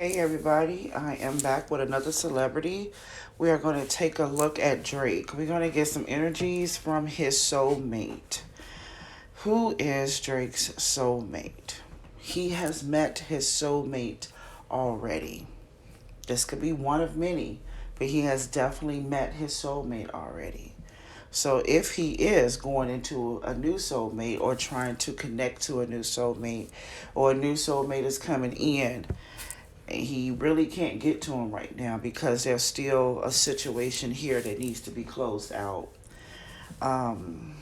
Hey everybody, I am back with another celebrity. We are going to take a look at Drake. We're going to get some energies from his soulmate. Who is Drake's soulmate? He has met his soulmate already. This could be one of many, but he has definitely met his soulmate already. So if he is going into a new soulmate or trying to connect to a new soulmate, or a new soulmate is coming in, he really can't get to him right now because there's still a situation here that needs to be closed out. Um,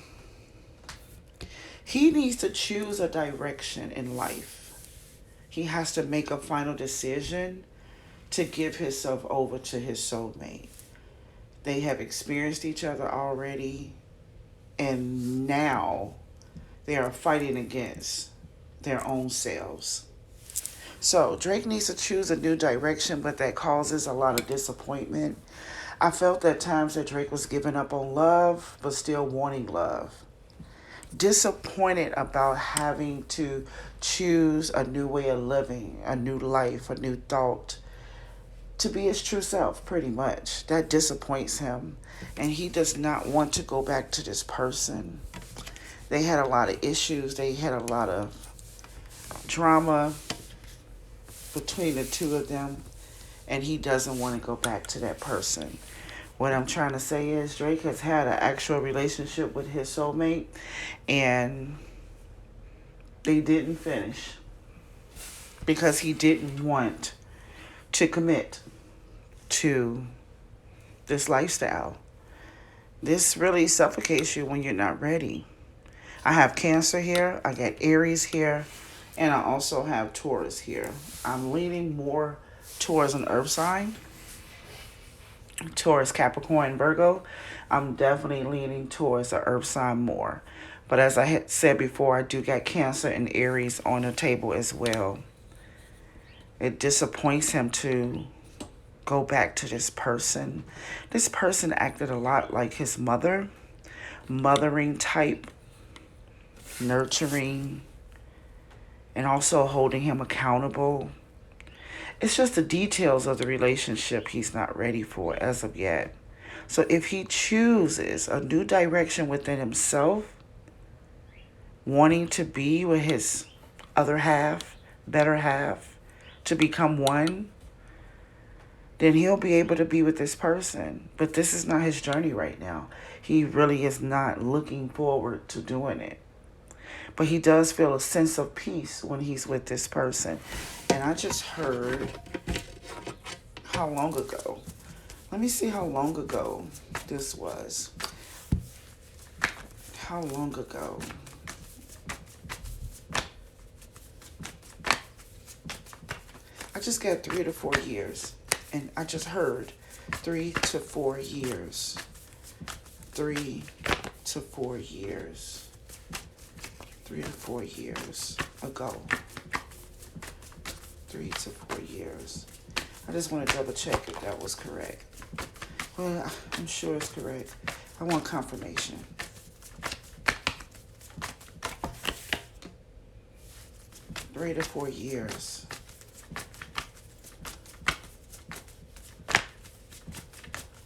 he needs to choose a direction in life. He has to make a final decision to give himself over to his soulmate. They have experienced each other already, and now they are fighting against their own selves. So Drake needs to choose a new direction, but that causes a lot of disappointment. I felt at times that Drake was giving up on love, but still wanting love. Disappointed about having to choose a new way of living, a new life, a new thought to be his true self, pretty much. That disappoints him. And he does not want to go back to this person. They had a lot of issues, they had a lot of drama between the two of them, and he doesn't want to go back to that person. What I'm trying to say is Drake has had an actual relationship with his soulmate, and they didn't finish because he didn't want to commit to this lifestyle. This really suffocates you when you're not ready. I have Cancer here, I got Aries here, and I also have Taurus here. I'm leaning more towards an earth sign. Taurus, Capricorn, Virgo. I'm definitely leaning towards the earth sign more. But as I had said before, I do got Cancer and Aries on the table as well. It disappoints him to go back to this person. This person acted a lot like his mother, mothering type, nurturing, and also holding him accountable. It's just the details of the relationship he's not ready for as of yet. So if he chooses a new direction within himself, wanting to be with his other half, better half, to become one, then he'll be able to be with this person. But this is not his journey right now. He really is not looking forward to doing it. But he does feel a sense of peace when he's with this person. And I just heard how long ago. Let me see how long ago this was. How long ago? I just got 3 to 4 years. And I just heard 3 to 4 years. 3 to 4 years. 3 to 4 years ago. 3 to 4 years. I just want to double check if that was correct. Well, I'm sure it's correct. I want confirmation. Three to 4 years.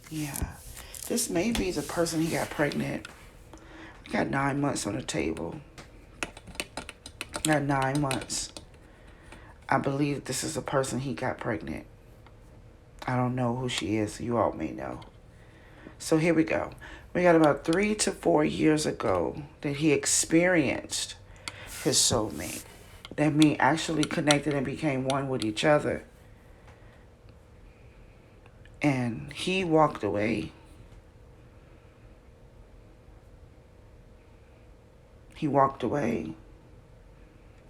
Yeah. This may be the person he got pregnant. We got 9 months on the table. Got 9 months. I believe this is the person he got pregnant. I don't know who she is. You all may know. So here we go. We got about 3 to 4 years ago that he experienced his soulmate. That means actually connected and became one with each other. And he walked away. He walked away.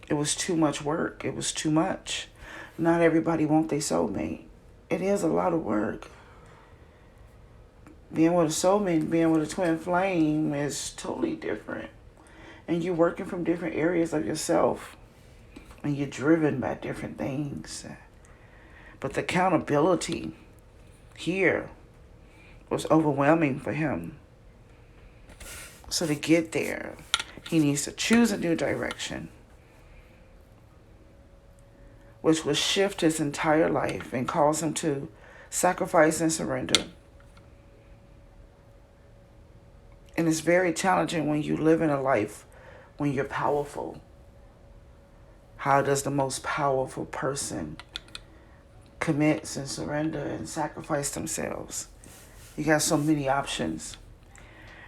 It was too much work. It was too much. Not everybody wants their soulmate. It is a lot of work. Being with a soulmate and being with a twin flame is totally different. And you're working from different areas of yourself. And you're driven by different things. But the accountability here was overwhelming for him. So to get there, he needs to choose a new direction. which will shift his entire life and cause him to sacrifice and surrender. And it's very challenging when you live in a life when you're powerful. How does the most powerful person commit and surrender and sacrifice themselves? You got so many options.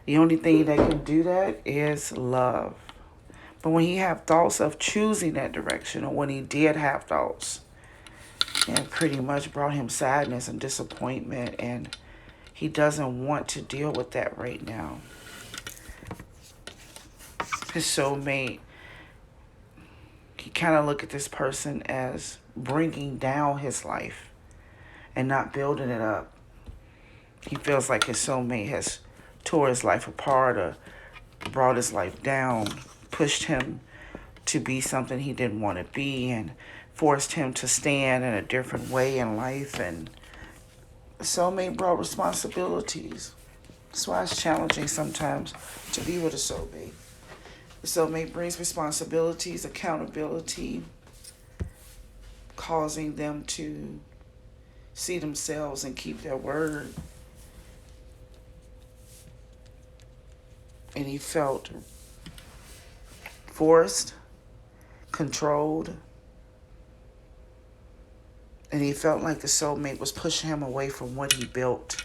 The only thing that can do that is love. But when he have thoughts of choosing that direction, or when he did have thoughts, it pretty much brought him sadness and disappointment, and he doesn't want to deal with that right now. His soulmate, he kind of look at this person as bringing down his life and not building it up. He feels like his soulmate has tore his life apart or brought his life down, pushed him to be something he didn't want to be, and forced him to stand in a different way in life. And the soulmate brought responsibilities. That's why it's challenging sometimes to be with a soulmate. The soulmate brings responsibilities, accountability, causing them to see themselves and keep their word. And he felt forced, controlled, and he felt like the soulmate was pushing him away from what he built.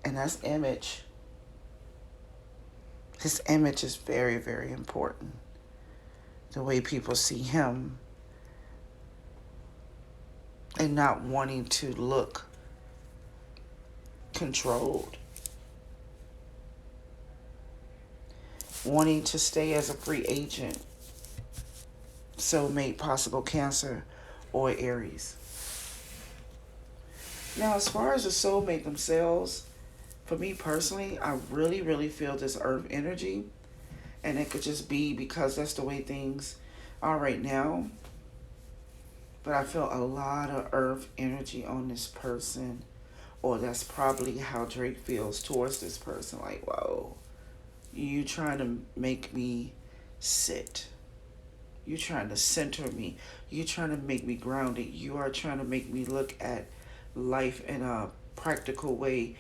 And that's image. His image is very, very important. The way people see him and not wanting to look controlled. Wanting to stay as a free agent. Soulmate, possible Cancer or Aries. Now, as far as the soulmate themselves, for me personally, I really, really feel this earth energy. And it could just be because that's the way things are right now. But I feel a lot of earth energy on this person. Or that's probably how Drake feels towards this person. Like, whoa, you trying to make me sit. You trying to center me. You trying to make me grounded. You are trying to make me look at life in a practical way.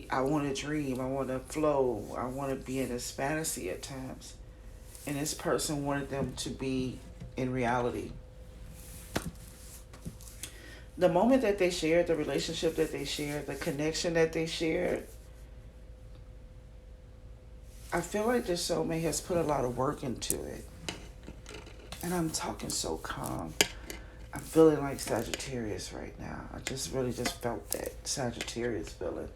I want to dream. I want to flow. I want to be in this fantasy at times. And this person wanted them to be in reality. The moment that they shared, the relationship that they shared, the connection that they shared, I feel like this soulmate has put a lot of work into it. And I'm talking so calm. I'm feeling like Sagittarius right now. I just really just felt that Sagittarius feeling.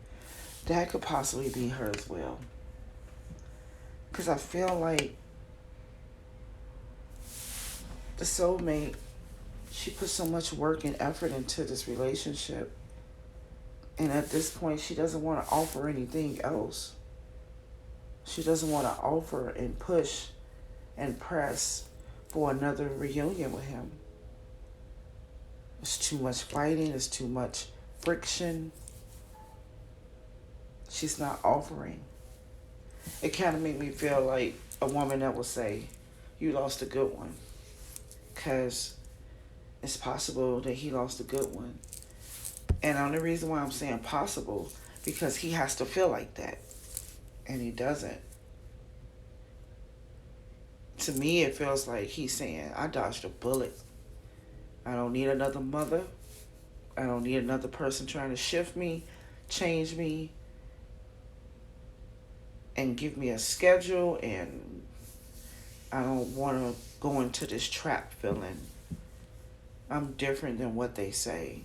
That could possibly be her as well. Because I feel like the soulmate, she put so much work and effort into this relationship. And at this point, she doesn't want to offer anything else. She doesn't want to offer and push and press for another reunion with him. It's too much fighting. It's too much friction. She's not offering. It kind of made me feel like a woman that will say, you lost a good one. Because it's possible that he lost a good one. And the only reason why I'm saying possible, because he has to feel like that. And he doesn't. To me, it feels like he's saying, I dodged a bullet. I don't need another mother. I don't need another person trying to shift me, change me, and give me a schedule. And I don't want to go into this trap feeling. I'm different than what they say.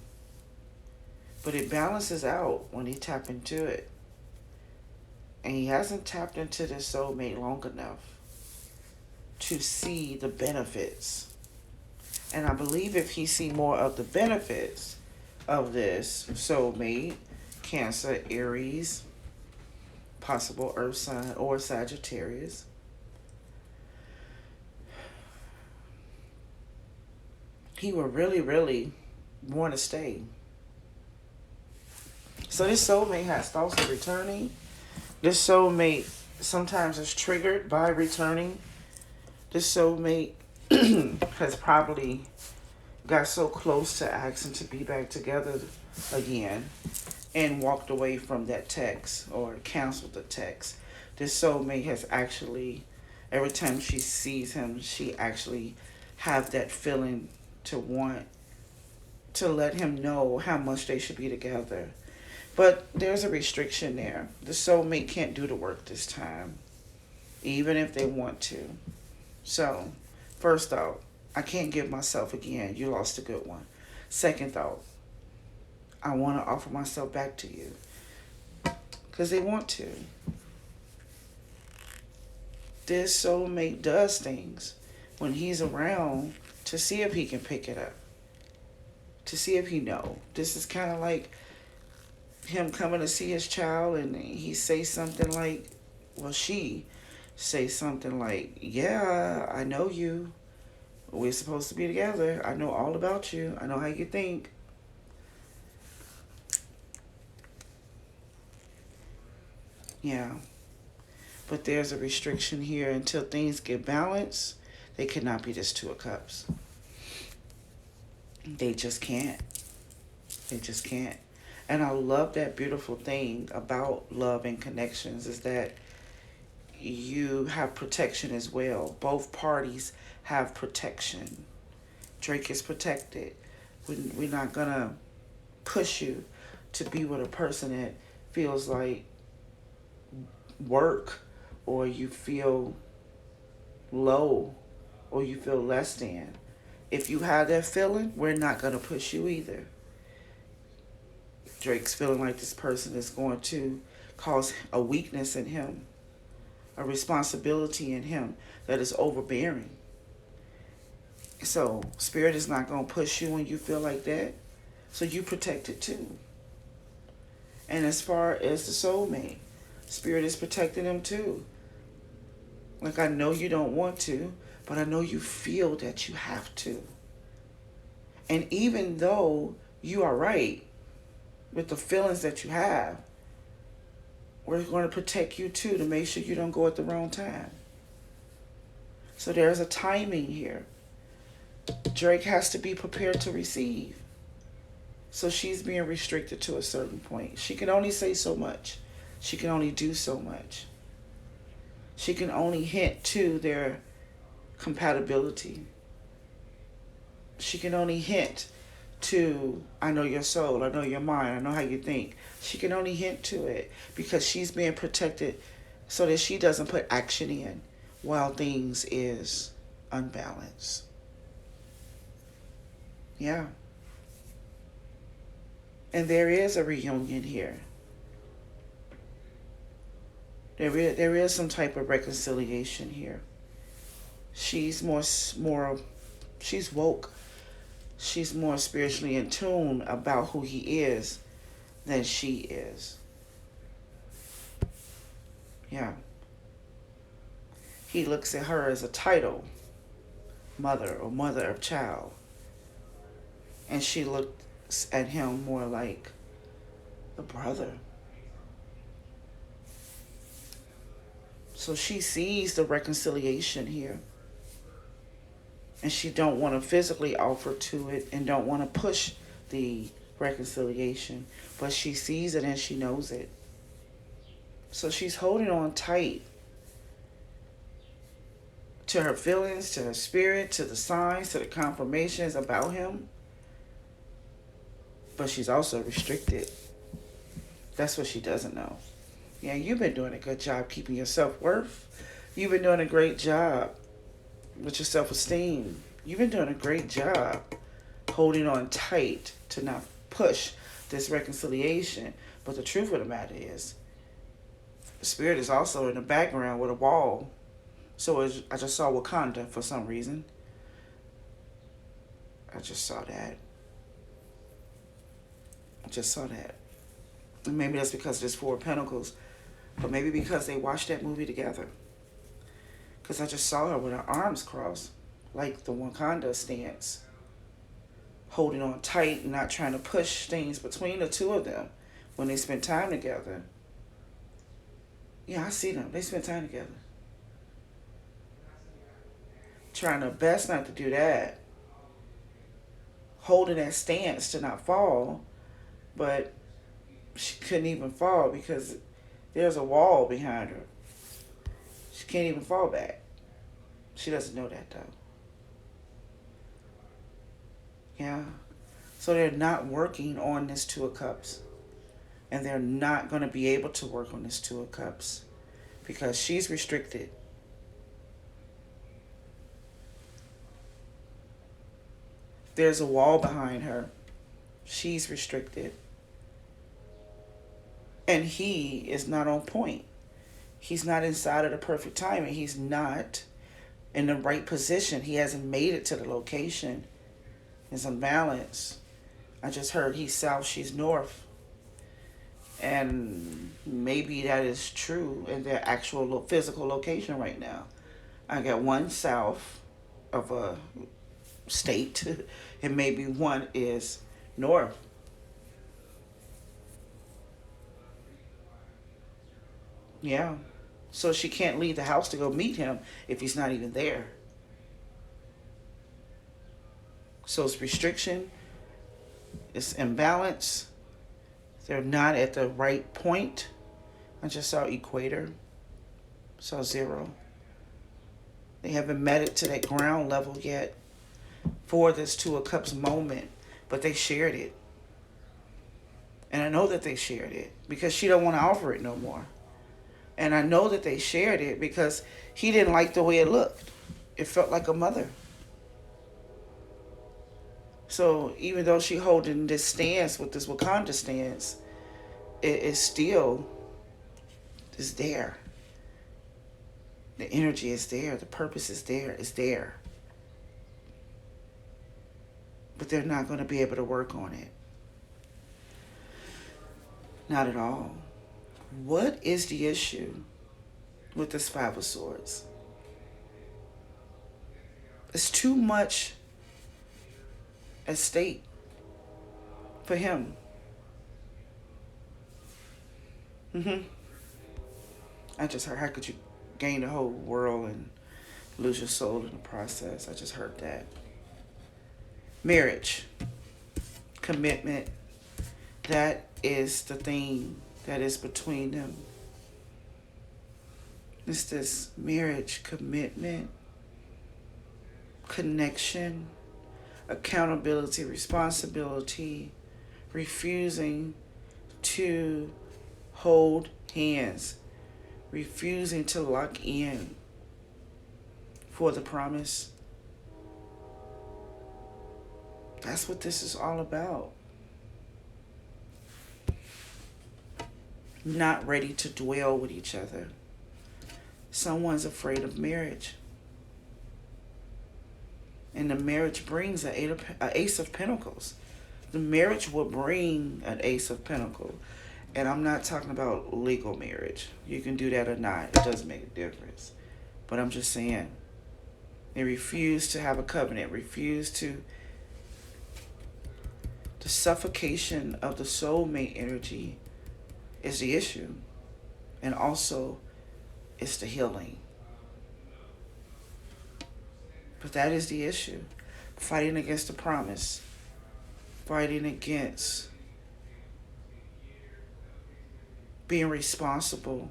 But it balances out when he tap into it. And he hasn't tapped into this soulmate long enough to see the benefits. And I believe if he see more of the benefits of this soulmate, Cancer, Aries, possible Earth sign, or Sagittarius, he will really, really want to stay. So this soulmate has thoughts of returning. This soulmate sometimes is triggered by returning. This soulmate has probably got so close to asking to be back together again and walked away from that text or canceled the text. This soulmate has actually, every time she sees him, she actually have that feeling to want to let him know how much they should be together. But there's a restriction there. The soulmate can't do the work this time, even if they want to. So, first thought, I can't give myself again. You lost a good one. Second thought, I want to offer myself back to you because they want to. This soulmate does things when he's around to see if he can pick it up, to see if he know. This is kind of like him coming to see his child and he say something like, well, she say something like, yeah, I know you. We're supposed to be together. I know all about you. I know how you think. Yeah. But there's a restriction here until things get balanced. They cannot be this Two of Cups. They just can't. They just can't. And I love that beautiful thing about love and connections is that you have protection as well. Both parties have protection. Drake is protected. We're not going to push you to be with a person that feels like work, or you feel low, or you feel less than. If you have that feeling, we're not going to push you either. Drake's feeling like this person is going to cause a weakness in him, a responsibility in him that is overbearing. So Spirit is not going to push you when you feel like that. So you protect it too. And as far as the soulmate, Spirit is protecting them too. Like, I know you don't want to, but I know you feel that you have to. And even though you are right with the feelings that you have, we're going to protect you too to make sure you don't go at the wrong time. So there's a timing here. Drake has to be prepared to receive. So she's being restricted to a certain point. She can only say so much. She can only do so much. She can only hint to their compatibility. She can only hint to, I know your soul, I know your mind, I know how you think. She can only hint to it because she's being protected so that she doesn't put action in while things is unbalanced. Yeah. And there is a reunion here. There is some type of reconciliation here. She's she's woke. She's more spiritually in tune about who he is than she is. Yeah. He looks at her as a title, mother or mother of child. And she looks at him more like a brother. So she sees the reconciliation here. And she don't want to physically offer to it and don't want to push the reconciliation. But she sees it and she knows it. So she's holding on tight to her feelings, to her spirit, to the signs, to the confirmations about him. But she's also restricted. That's what she doesn't know. Yeah, you've been doing a good job keeping your self-worth. You've been doing a great job with your self-esteem. You've been doing a great job holding on tight to not push this reconciliation. But the truth of the matter is, the Spirit is also in the background with a wall. So I just saw Wakanda for some reason. I just saw that. And maybe that's because there's Four of Pentacles. But maybe because they watched that movie together. Because I just saw her with her arms crossed, like the Wakanda stance. Holding on tight and not trying to push things between the two of them when they spend time together. Yeah, I see them. They spend time together. Trying their best not to do that. holding that stance to not fall, but she couldn't even fall because there's a wall behind her. She can't even fall back. She doesn't know that though. Yeah. So they're not working on this Two of Cups. And they're not going to be able to work on this Two of Cups because she's restricted. There's a wall behind her. She's restricted. And he is not on point. He's not inside of the perfect timing. He's not in the right position. He hasn't made it to the location. There's imbalance. I just heard he's south, she's north. And maybe that is true in their actual physical location right now. I got one south of a state, and maybe one is north. Yeah. So she can't leave the house to go meet him if he's not even there. So it's restriction, it's imbalance. They're not at the right point. I just saw equator, saw zero. They haven't met it to that ground level yet for this Two of Cups moment, but they shared it. And I know that they shared it because she don't want to offer it no more. And I know that they shared it because he didn't like the way it looked. It felt like a mother. So even though she holding this stance with this Wakanda stance, it is still is there. The energy is there. The purpose is there. It's there. But they're not going to be able to work on it. Not at all. What is the issue with this Five of Swords? It's too much at stake for him. I just heard, how could you gain the whole world and lose your soul in the process? I just heard that. Marriage, commitment, that is the thing that is between them. It's this marriage, commitment, connection, accountability, responsibility, refusing to hold hands, refusing to lock in for the promise. That's what this is all about. Not ready to dwell with each other. Someone's afraid of marriage. And the marriage brings an Ace of Pentacles. The marriage will bring an Ace of Pentacles. And I'm not talking about legal marriage. You can do that or not. It doesn't make a difference. But I'm just saying, they refuse to have a covenant, refuse to. The suffocation of the soulmate energy is the issue. And also, it's the healing. But that is the issue. Fighting against the promise. Fighting against being responsible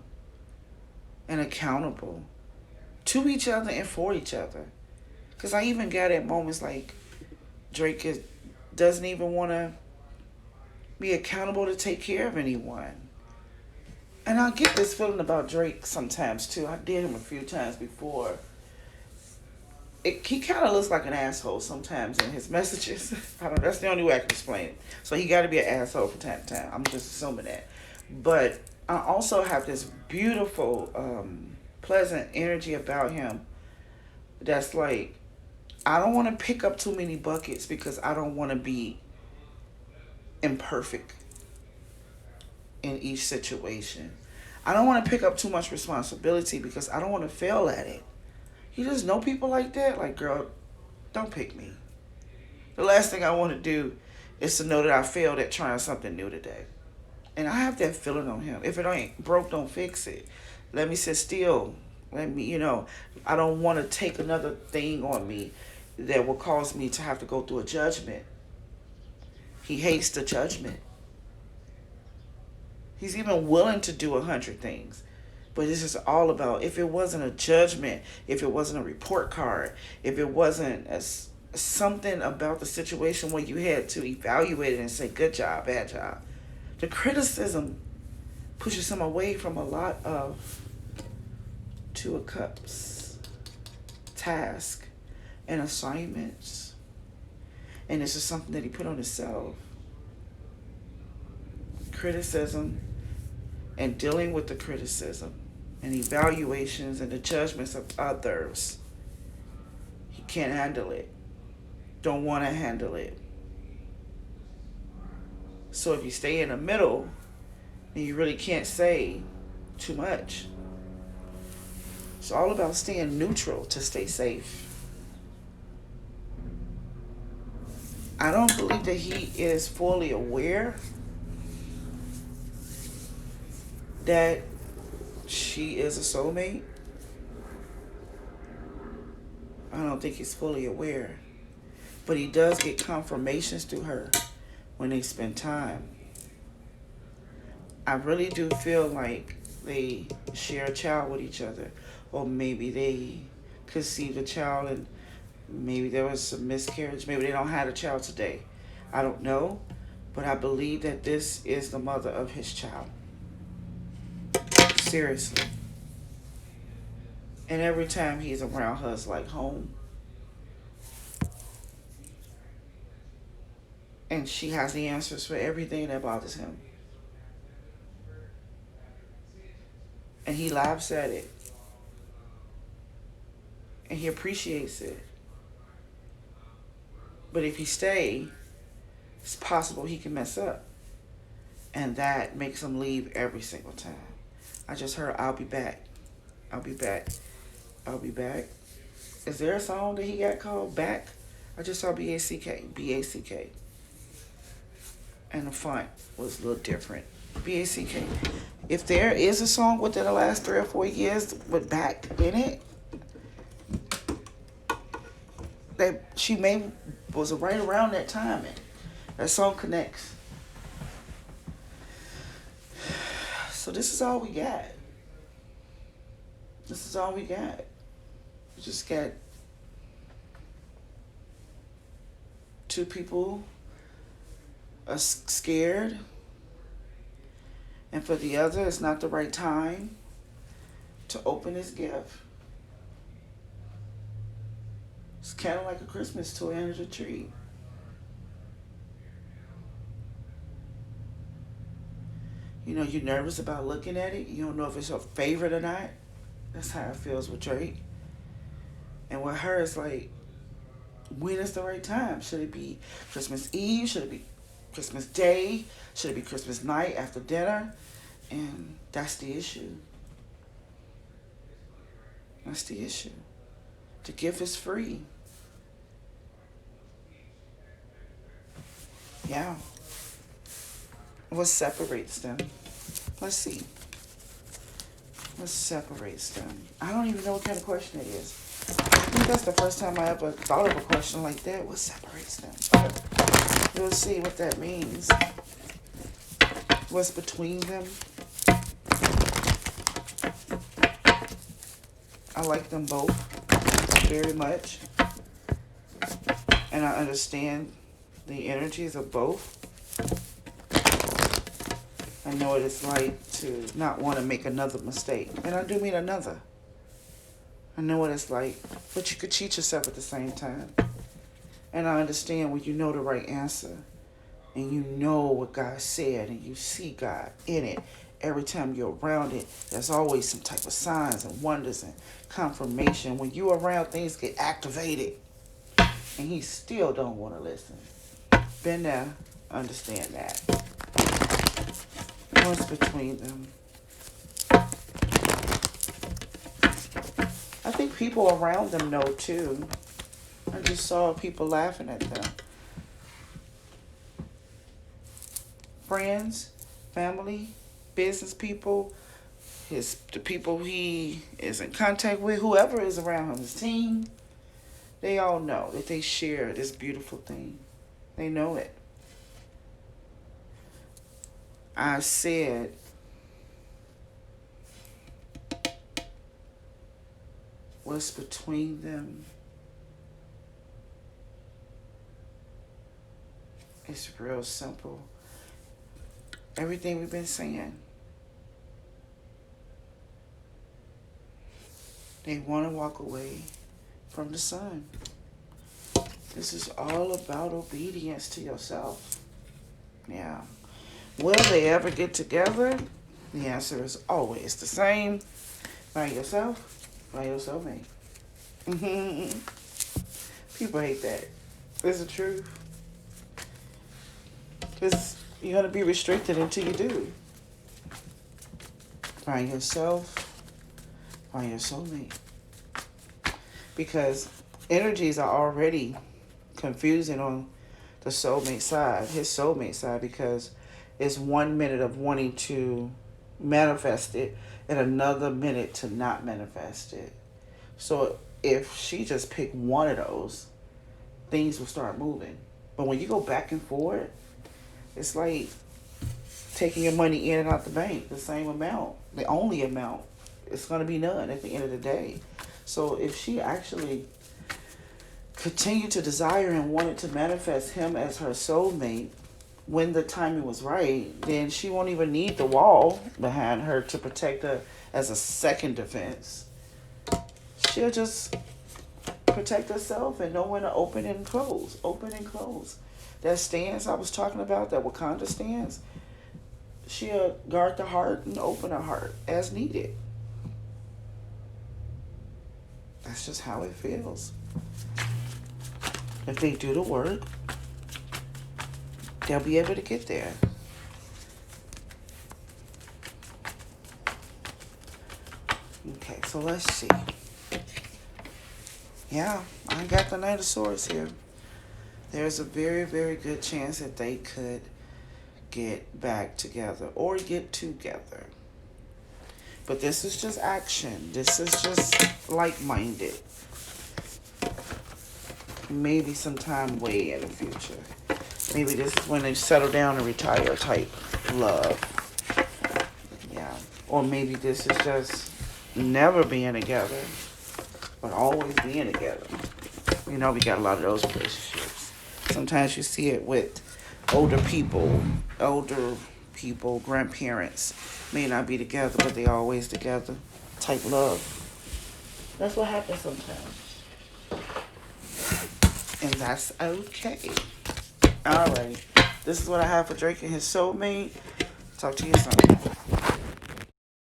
and accountable to each other and for each other. Because I even got at moments like Drake doesn't even want to be accountable to take care of anyone. And I get this feeling about Drake sometimes too. I did him a few times before. He kind of looks like an asshole sometimes in his messages. I don't. That's the only way I can explain it. So he got to be an asshole from time to time. I'm just assuming that. But I also have this beautiful, pleasant energy about him. That's like, I don't want to pick up too many buckets because I don't want to be imperfect in each situation. I don't want to pick up too much responsibility because I don't want to fail at it. You just know people like that? Like, girl, don't pick me. The last thing I want to do is to know that I failed at trying something new today. And I have that feeling on him. If it ain't broke, don't fix it. Let me sit still. Let me, I don't want to take another thing on me that will cause me to have to go through a judgment. He hates the judgment. He's even willing to do 100 things. But this is all about, if it wasn't a judgment, if it wasn't a report card, if it wasn't something about the situation where you had to evaluate it and say, good job, bad job. The criticism pushes him away from a lot of Two of Cups, task, and assignments. And this is something that he put on himself. Criticism and dealing with the criticism and evaluations and the judgments of others. He can't handle it. Don't want to handle it. So if you stay in the middle, then you really can't say too much. It's all about staying neutral to stay safe. I don't believe that he is fully aware that she is a soulmate. I don't think he's fully aware. But he does get confirmations through her when they spend time. I really do feel like they share a child with each other. Or maybe they conceived a child and maybe there was some miscarriage. Maybe they don't have a child today. I don't know. But I believe that this is the mother of his child. Seriously. And every time he's around her, it's like home. And she has the answers for everything that bothers him. And he laughs at it. And he appreciates it. But if he stays, it's possible he can mess up. And that makes him leave every single time. I just heard, I'll be back. I'll be back. I'll be back. Is there a song that he got called Back? I just saw B-A-C-K. B-A-C-K. And the font was a little different. B-A-C-K. If there is a song within the last 3 or 4 years with Back in it, that she was right around that time. And that song connects. So this is all we got. This is all we got. We just got 2 people are scared. And for the other, it's not the right time to open his gift. It's kind of like a Christmas toy under the tree. You know, you're nervous about looking at it. You don't know if it's your favorite or not. That's how it feels with Drake. And with her, it's like, when is the right time? Should it be Christmas Eve? Should it be Christmas Day? Should it be Christmas night after dinner? And that's the issue. That's the issue. The gift is free. Yeah. What separates them? Let's see. What separates them? I don't even know what kind of question it is. I think that's the first time I ever thought of a question like that. What separates them? But we'll see what that means. What's between them? I like them both very much. And I understand the energies of both. I know what it's like to not want to make another mistake. And I do mean another. I know what it's like. But you could cheat yourself at the same time. And I understand when you know the right answer. And you know what God said. And you see God in it. Every time you're around it, there's always some type of signs and wonders and confirmation. When you're around, things get activated. And he still don't want to listen. Been there. Understand that. What's between them? I think people around them know too. I just saw people laughing at them. Friends, family, business people, the people he is in contact with, whoever is around him, his team, they all know that they share this beautiful thing. They know it. I said what's between them is real simple. Everything we've been saying. They want to walk away from the sun. This is all about obedience to yourself. Yeah. Will they ever get together? The answer is always the same. By yourself, by your soulmate. People hate that. It's the truth. Because you're going to be restricted until you do. Find yourself, find your soulmate. Because energies are already confusing on the soulmate side, his soulmate side, because it's 1 minute of wanting to manifest it and another minute to not manifest it. So if she just picked one of those, things will start moving. But when you go back and forth, it's like taking your money in and out the bank, the same amount, the only amount. It's going to be none at the end of the day. So if she actually continued to desire and wanted to manifest him as her soulmate when the timing was right, then she won't even need the wall behind her to protect her as a second defense. She'll just protect herself and know when to open and close. Open and close. That stance I was talking about, that Wakanda stance, she'll guard the heart and open her heart as needed. That's just how it feels. If they do the work, they'll be able to get there. Okay, so let's see. Yeah, I got the Knight of Swords here. There's a very, very good chance that they could get back together or get together. But this is just action. This is just like-minded. Maybe sometime way in the future. Maybe this is when they settle down and retire type love. Yeah. Or maybe this is just never being together, but always being together. You know, we got a lot of those relationships. Sometimes you see it with older people, grandparents may not be together, but they always together type love. That's what happens sometimes. And that's okay. Alright. This is what I have for Drake and his soulmate. Talk to you soon.